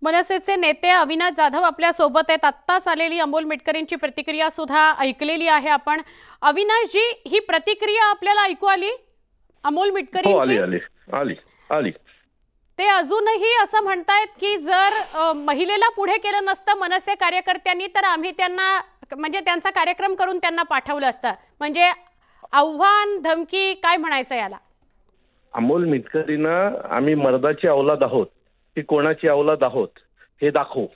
मनसेचे नेते अविनाश जाधव आपल्या सोबत आहेत। आत्ताच आलेली अमोल मिटकरींची प्रतिक्रिया सुद्धा ऐकलेली आहे आपण। अविनाश जी, ही प्रतिक्रिया आपल्याला ऐकू आली अमोल मिटकरींची? आली आली आली। ते अजूनही असं म्हणतायत की जर महिलेला पुढे केलं नसतं मनसे कार्यकर्त्यांनी तर आम्ही त्यांना म्हणजे त्यांचा कार्यक्रम करून त्यांना पाठवलं असतं। म्हणजे आव्हान धमकी काय म्हणायचं याला? अमोल मिटकरींना आम्ही मर्दाची औलाद आहोत की कोणाची औलाद आहोत हे दाखवू।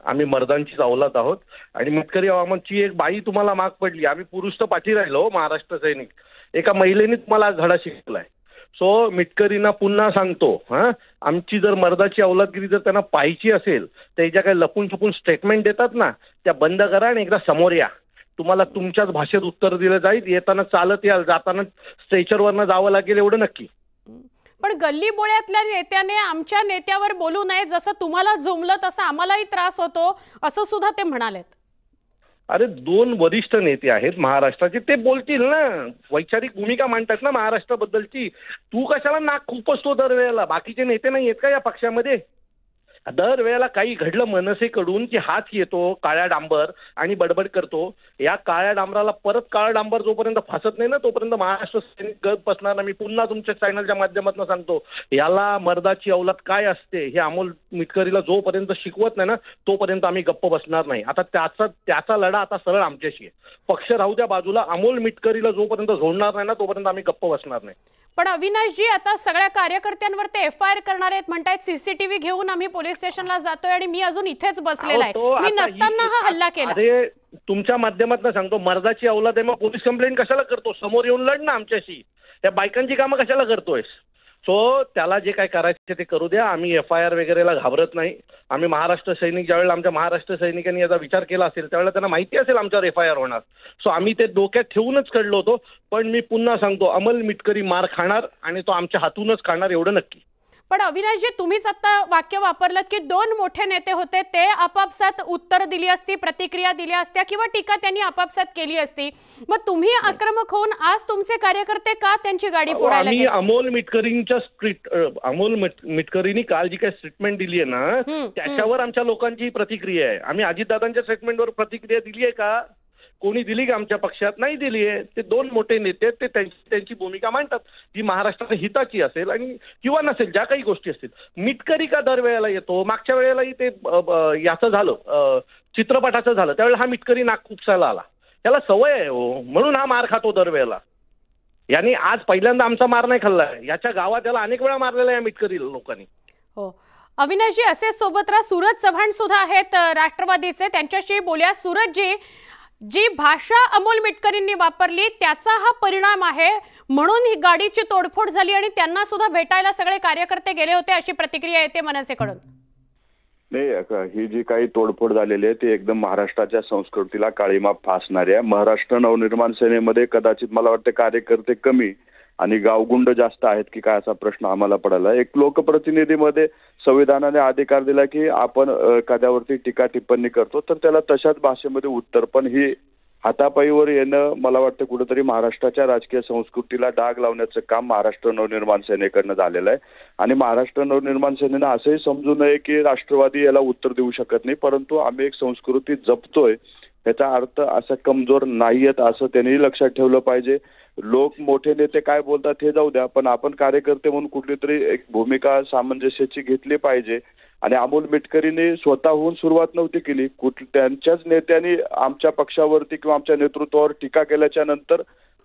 आम्ही मर्दांचीच औलाद आहोत आणि मिटकरी आवामांची एक बाई तुम्हाला माग पडली, आम्ही पुरुष तर पाठी राहिलो। महाराष्ट्र सैनिक एका महिलेने तुम्हाला आज धडा शिकवलाय। सो मिटकरींना पुन्हा सांगतो, आमची जर मर्दाची औलादगिरी जर त्यांना पाहायची असेल तर ज्या काही लपून छपून स्टेटमेंट देतात ना त्या बंद करा आणि एकदा समोर या। तुम्हाला तुमच्याच भाषेत उत्तर दिलं जाईल। येताना चालत याल, जाताना स्ट्रेचरवरनं जावं लागेल एवढं नक्की। पण गल्ली बोळ्यातल्या नेत्याने आमच्या नेत्यावर बोलू नये, जसं तुम्हाला झोमलं तसं आम्हालाही त्रास होतो असं सुद्धा ते म्हणालेत। अरे दोन वरिष्ठ नेते आहेत महाराष्ट्राचे, ते बोलतील ना, वैचारिक भूमिका मांडतात ना महाराष्ट्राबद्दलची। तू कशाला नाक खुपसतो दरवेळेला? बाकीचे नेते नाही आहेत का या पक्षामध्ये? दरवेळेला काही घडलं मनसेकडून की हात येतो काळ्या डांबर आणि बडबड करतो। या काळ्या डांबराला परत काळा डांबर जोपर्यंत फासत नाही ना तोपर्यंत महाराष्ट्र सैनिक गप बसणार नाही। मी पुन्हा तुमच्या चॅनलच्या माध्यमातून सांगतो, याला मर्दाची औलाद काय असते हे अमोल मिटकरीला जोपर्यंत शिकवत नाही ना तोपर्यंत आम्ही गप्प बसणार नाही। आता त्याचा लढा आता सरळ आमच्याशी आहे। पक्ष राहू द्या बाजूला, अमोल मिटकरीला जोपर्यंत जोडणार नाही ना तोपर्यंत आम्ही गप्प बसणार नाही। पण अविनाश जी, आता सगळ्या कार्यकर्त्यांवर ते FIR करणार आहेत म्हणतायत, CCTV घेऊन आम्ही पोलीस स्टेशनला जातोय आणि मी अजून इथेच बसलेला आहे, मी नसताना हा हल्ला केला। अरे तुमच्या माध्यमातून सांगतो, मर्दाची औलाद आहे मग पोलीस कंप्लेंट कशाला करतो? समोर येऊन लढ ना आमच्याशी। त्या बायकांची कामं कशाला करतोयस? सो त्याला जे काय करायचे ते करू द्या। आम्ही FIR वगैरेला घाबरत नाही। आम्ही महाराष्ट्र सैनिक, ज्यावेळेला आमच्या महाराष्ट्र सैनिकांनी याचा विचार केला असेल त्यावेळेला त्यांना माहिती असेल आमच्यावर FIR होणार। सो आम्ही ते डोक्यात ठेवूनच कळलो होतो। पण मी पुन्हा सांगतो, अमोल मिटकरी मार खाणार आणि तो आमच्या हातूनच खाणार एवढं नक्की। पण अविनाश जी, तुम्हीच आता वाक्य वापरलं की दोन मोठे नेते होते, ते आपापसात उत्तर दिली असती, प्रतिक्रिया दिल्या असत्या किंवा टीका त्यांनी आपापसात केली असती, मग तुम्ही आक्रमक होऊन आज तुमचे कार्यकर्ते का त्यांची गाडी फोडायला गेले? अमोल मिटकरींच्या अमोल मिटकरींनी काल जी काही स्टेटमेंट दिली आहे ना त्याच्यावर आमच्या लोकांची प्रतिक्रिया आहे। आम्ही अजितदादांच्या स्टेटमेंटवर प्रतिक्रिया दिली आहे का? कोणी दिली का आमच्या पक्षात? नाही दिली आहे। ते दोन मोठे नेते ते त्यांची भूमिका मांडतात जी महाराष्ट्राच्या हिताची असेल आणि किंवा नसेल, ज्या काही गोष्टी असतील। मिटकरी का दरवेळेला येतो? मागच्या वेळेलाही ते याचं झालं, चित्रपटाचं झालं, त्यावेळेला हा मिटकरी नाक खुपसायला आला। त्याला सवय आहे हो, म्हणून हा मार खातो दरवेळेला। यांनी आज पहिल्यांदा आमचा मार नाही खाल्ला, याच्या गावात त्याला अनेक वेळा मारलेला आहे मिटकरी लोकांनी। हो अविनाश जी, असे सोबत राहा सूरज चव्हाण सुद्धा आहेत राष्ट्रवादीचे, त्यांच्याशी बोलूया। सूरज जी, जी भाषा अमोल मिटकरींनी वापरली त्याचा हा परिणाम आहे म्हणून ही गाडीची तोडफोड झाली आणि त्यांना सुद्धा भेटायला सगळे कार्यकर्ते गेले होते अशी प्रतिक्रिया येते मनसेकडून। नाही, ही जी काही तोडफोड झालेली आहे ती एकदम महाराष्ट्राच्या संस्कृतीला काळीमा फासणारी आहे। महाराष्ट्र नवनिर्माण सेनेमध्ये कदाचित मला वाटतं कार्यकर्ते कमी आणि गावगुंड जास्त आहेत की काय असा प्रश्न आम्हाला पडला। एक लोकप्रतिनिधीमध्ये संविधानाने अधिकार दिला की आपण एखाद्यावरती टीका टिप्पणी करतो तर त्याला तशाच भाषेमध्ये उत्तर, पण ही हातापायीवर येणं मला वाटतं कुठेतरी महाराष्ट्राच्या राजकीय संस्कृतीला डाग लावण्याचं काम महाराष्ट्र नवनिर्माण सेनेकडनं झालेलं आहे। आणि महाराष्ट्र नवनिर्माण सेनेनं असंही समजू नये की राष्ट्रवादी याला उत्तर देऊ शकत नाही, परंतु आम्ही एक संस्कृती जपतोय याचा अर्थ असा कमजोर नाहीयेत असं त्यांनी लक्षात ठेवलं पाहिजे। लोक मोठे नेते काय बोलतात हे जाऊ द्या, पण आपण कार्यकर्ते म्हणून कुठली तरी एक भूमिका सामंजस्याची घेतली पाहिजे। आणि अमोल मिटकरीने स्वतःहून सुरुवात नव्हती केली, त्यांच्याच नेत्यांनी आमच्या पक्षावरती किंवा आमच्या नेतृत्वावर टीका केल्याच्या नंतर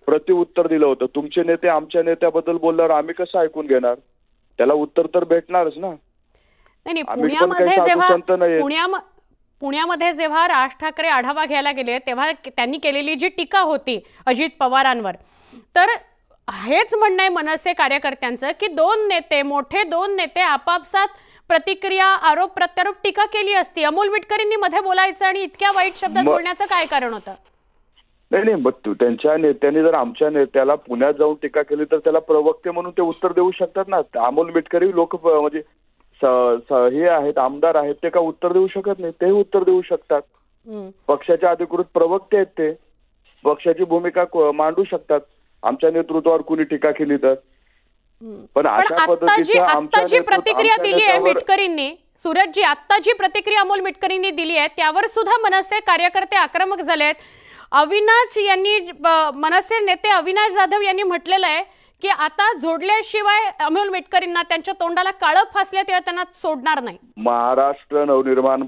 प्रत्युत्तर दिलं होतं। तुमचे नेते आमच्या नेत्याबद्दल बोलल्यावर आम्ही कसं ऐकून घेणार? त्याला उत्तर तर भेटणारच ना। नाही, पुण्यामध्ये जेव्हा राज ठाकरे आढावा घ्यायला गेले तेव्हा त्यांनी केलेली जी टीका होती अजित पवारांवर, तर हेच म्हणणं आहे मनसे कार्यकर्त्यांचं की मोठे दोन नेते आपापसात प्रतिक्रिया, आरोप प्रत्यारोप, टीका केली असती। अमोल मिटकरींनी मध्ये बोलायचं आणि इतक्या वाईट शब्दात बोलण्याचं काय कारण होतं? नाही, मग त्यांच्या नेत्यांनी जर आमच्या नेत्याला पुण्यात जाऊन टीका केली तर त्याला प्रवक्ते म्हणून ते उत्तर देऊ शकतात ना। अमोल मिटकरी म्हणजे हे आहेत, आमदार आहेत, ते का उत्तर देऊ शकत नाही? ते उत्तर देऊ शकतात। पक्षाचे अधिकृत प्रवक्ते आहेत, ते पक्षाची भूमिका मांडू शकतात आमच्या नेतृत्वावर कुणी टीका केली तर। पण अशा पद्धतीची प्रतिक्रिया दिली आहे मिटकरींनी, सूरजजी, आत्ता जी प्रतिक्रिया अमोल मिटकरींनी दिली आहे त्यावर सुद्धा मनसे कार्यकर्ते आक्रमक झालेत. अविनाश यांनी मनसे नेते अविनाश जाधव यांनी म्हटलेलं आहे की आता जोडल्याशिवाय अमोल मिटकरींना त्यांच्या तोंडाला काळं फासल्याशिवाय त्यांना सोडणार नाही. महाराष्ट्र नवनिर्माण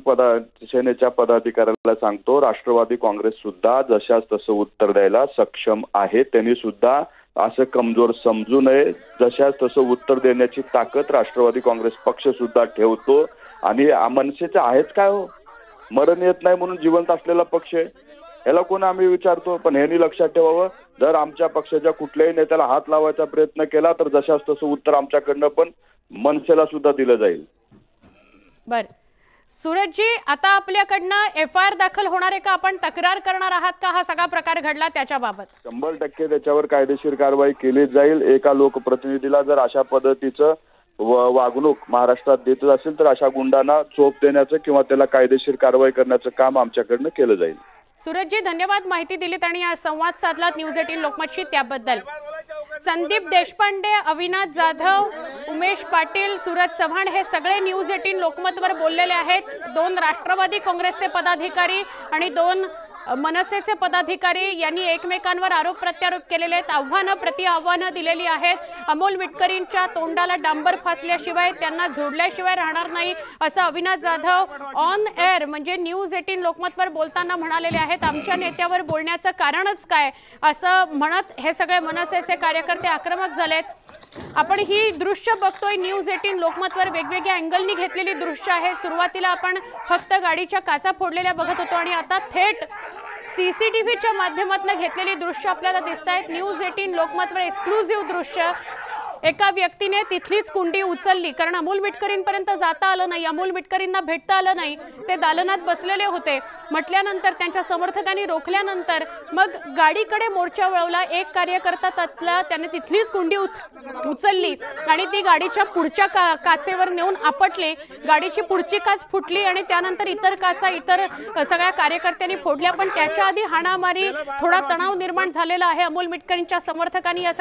सेनेच्या पदाधिकाऱ्याला सांगतो, राष्ट्रवादी काँग्रेस सुद्धा जशाच तसं उत्तर द्यायला सक्षम आहे. त्यांनी सुद्धा असं कमजोर समजू नये. जशाच तसं उत्तर देण्याची ताकद राष्ट्रवादी काँग्रेस पक्ष सुद्धा ठेवतो. आणि मनसेचं आहेच काय हो, मरण येत नाही म्हणून जिवंत असलेला पक्ष आहे. याला कोण आम्ही विचारतो. पण ह्यांनी लक्षात ठेवावं, जर आमच्या पक्षाच्या कुठल्याही नेत्याला हात लावायचा प्रयत्न केला तर जशाच तसं उत्तर आमच्याकडनं पण मनसेला सुद्धा दिलं जाईल. बर सूरजजी, आता आपल्याकडनं FIR दाखल होणार आहे का? आपण तक्रार करणार आहात का हा सगळा प्रकार घडला त्याच्याबाबत? 100% त्याच्यावर कायदेशीर कारवाई केली जाईल. एका लोकप्रतिनिधीला जर अशा पद्धतीचं वागणूक महाराष्ट्रात देत असेल तर अशा गुंडांना चोप देण्याचं किंवा त्याला कायदेशीर कारवाई करण्याचं काम आमच्याकडनं केलं जाईल. सूरजजी, धन्यवाद माहिती दिलीत आणि संवाद साधलात न्यूज 18 लोकमतशी, त्याबद्दल. संदीप देशपांडे, अविनाश जाधव, उमेश पाटील, सूरज चव्हाण हे सगळे न्यूज 18 लोकमतवर बोललेले आहेत. 2 राष्ट्रवादी काँग्रेसचे पदाधिकारी आणि 2 मनसेचे पदाधिकारी यांनी एकमेकांवर आरोप प्रत्यारोप केलेले आहेत. आव्हानं प्रति आव्हानं दिलेली आहेत. अमोल मिटकरींच्या तोंडाला डांबर फासल्याशिवाय, त्यांना जोडल्याशिवाय राहणार नाही असं अविनाश जाधव ऑन एअर म्हणजे न्यूज 18 लोकमतवर बोलताना म्हणालेले आहेत. आमच्या नेत्यावर बोलण्याचं कारणच काय असं म्हणत हे सगळे मनसेचे कार्यकर्ते आक्रमक झालेत. आपण ही दृश्य बघतोय न्यूज 18 लोकमतवर, वेगवेगळ्या अँगलनी घेतलेली दृश्य आहे. सुरुवातीला आपण फक्त गाडीच्या काचा फोडलेल्या बघत होतो आणि आता थेट CCTVच्या माध्यमातून घेतलेली दृश्य आपल्याला दिसत आहेत. न्यूज 18 लोकमतवर एक्सक्लुझिव्ह दृश्य. एका व्यक्तीने तिथलीच कुंडी उचलली, कारण अमोल मिटकरींपर्यंत जाता आलं नाही, अमोल मिटकरींना भेटता आलं नाही. ते दालनात बसलेले होते. म्हटल्यानंतर त्यांच्या समर्थकांनी रोखल्यानंतर मग गाडीकडे मोर्चा वळवला. एक कार्यकर्ता त्याने तिथलीच कुंडी उचलली आणि ती गाडीच्या पुढच्या काचेवर नेऊन आपटली. गाडीची पुढची काच फुटली आणि त्यानंतर इतर काचा इतर सगळ्या कार्यकर्त्यांनी फोडल्या. पण त्याच्या आधी हाणामारी, थोडा तणाव निर्माण झालेला आहे. अमोल मिटकरींच्या समर्थकांनी या